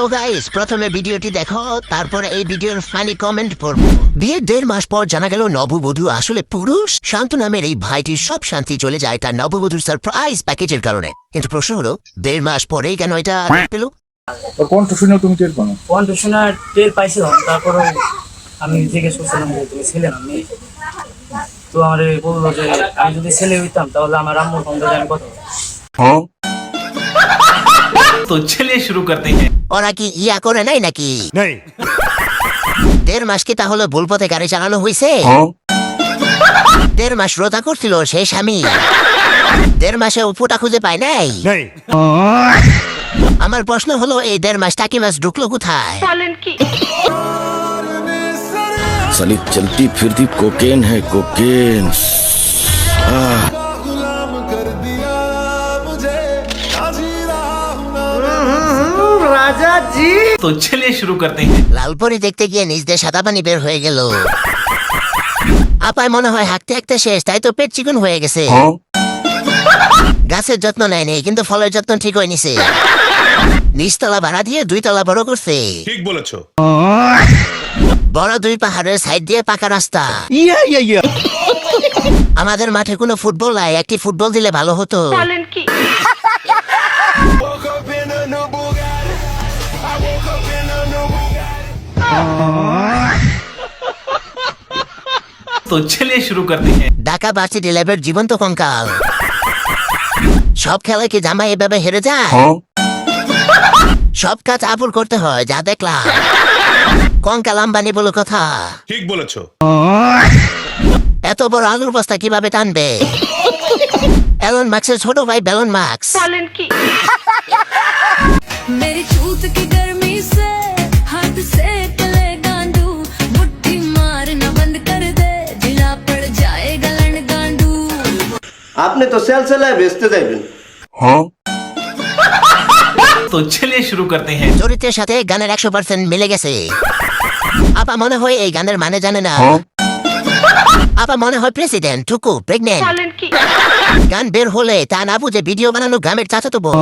তো গাইস প্রথমে ভিডিওটি দেখো, তারপরে এই ভিডিওর ফানি কমেন্ট পড়বো। বিয়ের 1.5 মাস পর জানা গেল নববধূ আসলে পুরুষ। শান্ত নামের এই ভাইটির সব শান্তি চলে যায় তার নববধূর সারপ্রাইজ প্যাকেজের কারণে। কিন্তু প্রশ্ন হলো 1.5 মাস পরেই কেন এটা পেল? কণ্ঠ শুনে তুমি টের পাও? কণ্ঠ শোনা টের পাইছিলাম, তারপরে আমি জিজ্ঞেস করছিলাম যে তুমি ছেলে না মেয়ে। তো আমার বললো যে আমি যদি ছেলে হইতাম তাহলে আমার আম্মুর ফোন দিয়ে আমি কথা বলতাম। तो चलिए शुरू करते हैं। ওরা কি ইয়া করে নাই নাকি? 1.5 মাস কি তাহলে ভুল পথে গাড়ি চালানো হয়েছে? 1.5 মাস রোজা করছিল সেই স্বামী 1.5 মাসে উপুটা খুঁজে পায় নাই। আমার প্রশ্ন হলো এই 1.5 মাস টাকি মাছ ঢুকলো কোথায়? साली चलती फिरती कोकेन है कोकेन। तो चलिए शुरू करते हैं। লালপরি দেখতে গিয়ে নিজ দিয়ে সাদা পানি বের হয়ে গেল। আপায় মনে হয় হাঁকতে হাঁকতে শেষ, তাই তো পেট চিকন হয়ে গেছে। গাছের যত্ন নেয়নি কিন্তু ফলের যত্ন ঠিক হয়ে নিছে। নিচতলা ভাড়া দিয়ে 2 তলা বড় করছে। ঠিক বলেছো। বড় 2 পাহাড়ের সাইড দিয়ে পাকা রাস্তা। আমাদের মাঠে কোনো ফুটবল নাই, একটি ফুটবল দিলে ভালো হতো। तो चलिए शुरू करते हैं। ঢাকা ভার্সিটি ল্যাবের জীবন্ত কঙ্কাল। সব খেলায় কি জামাই এভাবে হেরে যায়? সব কাজ আপুর করতে হয়, যা দেখলাম। কঙ্কাল আম্বানি বলে কথা। ঠিক বলেছো। এত বড় আলুর বস্তা কিভাবে টানবে? এলন মার্কসের ছোট ভাই বেলন মার্কস। मेरी छूत की गर्मी से हाथ से तले गांडू मुट्ठी मारना बंद कर दे जिला पड़ जाएगा लन गांडू। আপনি তো সেলসেলায় বেচতে যাবেন। तो चलिए शुरू करते हैं। চরিত্রের সাথে গানের 100% মিলে গেছে। আপা মনে হয় এই গানের মানে জানে না। আপা মনে হয় প্রেসিডেন্ট টুকু প্রেগনেন্ট। গান বের হলে তা না বুঝে ভিডিও বানানো গ্রামের চাচাতো বোন।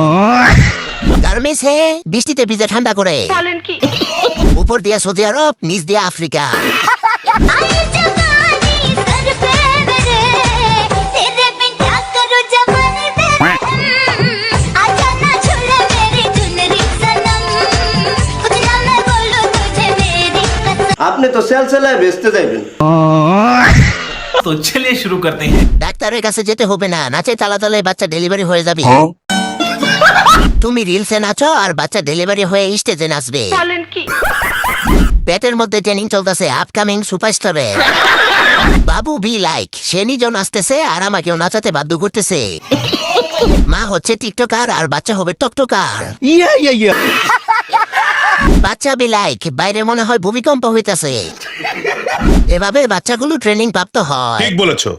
গার্মেন্টসে বৃষ্টিতে ভিজে ঠান্ডা করে। উপর দিয়ে সৌদি আরব, নিচ দিয়ে আফ্রিকা। আপনি তো সেলসেলায় বেচতে যাবেন। तो चलिए शुरू करते हैं। ডাক্তারের কাছে যেতে হবে না, নাচে তালে বাচ্চা ডেলিভারি হয়ে যাবে। তুমি রিলসে নাচো আর বাচ্চা ডেলিভারি হয়ে স্টেজে নাচবে। পেটের মধ্যে ট্রেনিং চলতেছে আপকামিং সুপারস্টারে। বাবু বি লাইক, সে নিজেও নাচতেছে আর আমাকেও নাচাতে বাধ্য করতেছে। মা হচ্ছে টিকটকার আর বাচ্চা হবে টকটকার। বাচ্চা বি লাইক, বাইরে মনে হয় ভূমিকম্প হইতাছে। এভাবে বাচ্চাগুলো ট্রেনিং প্রাপ্ত হয়। ঠিক বলেছো।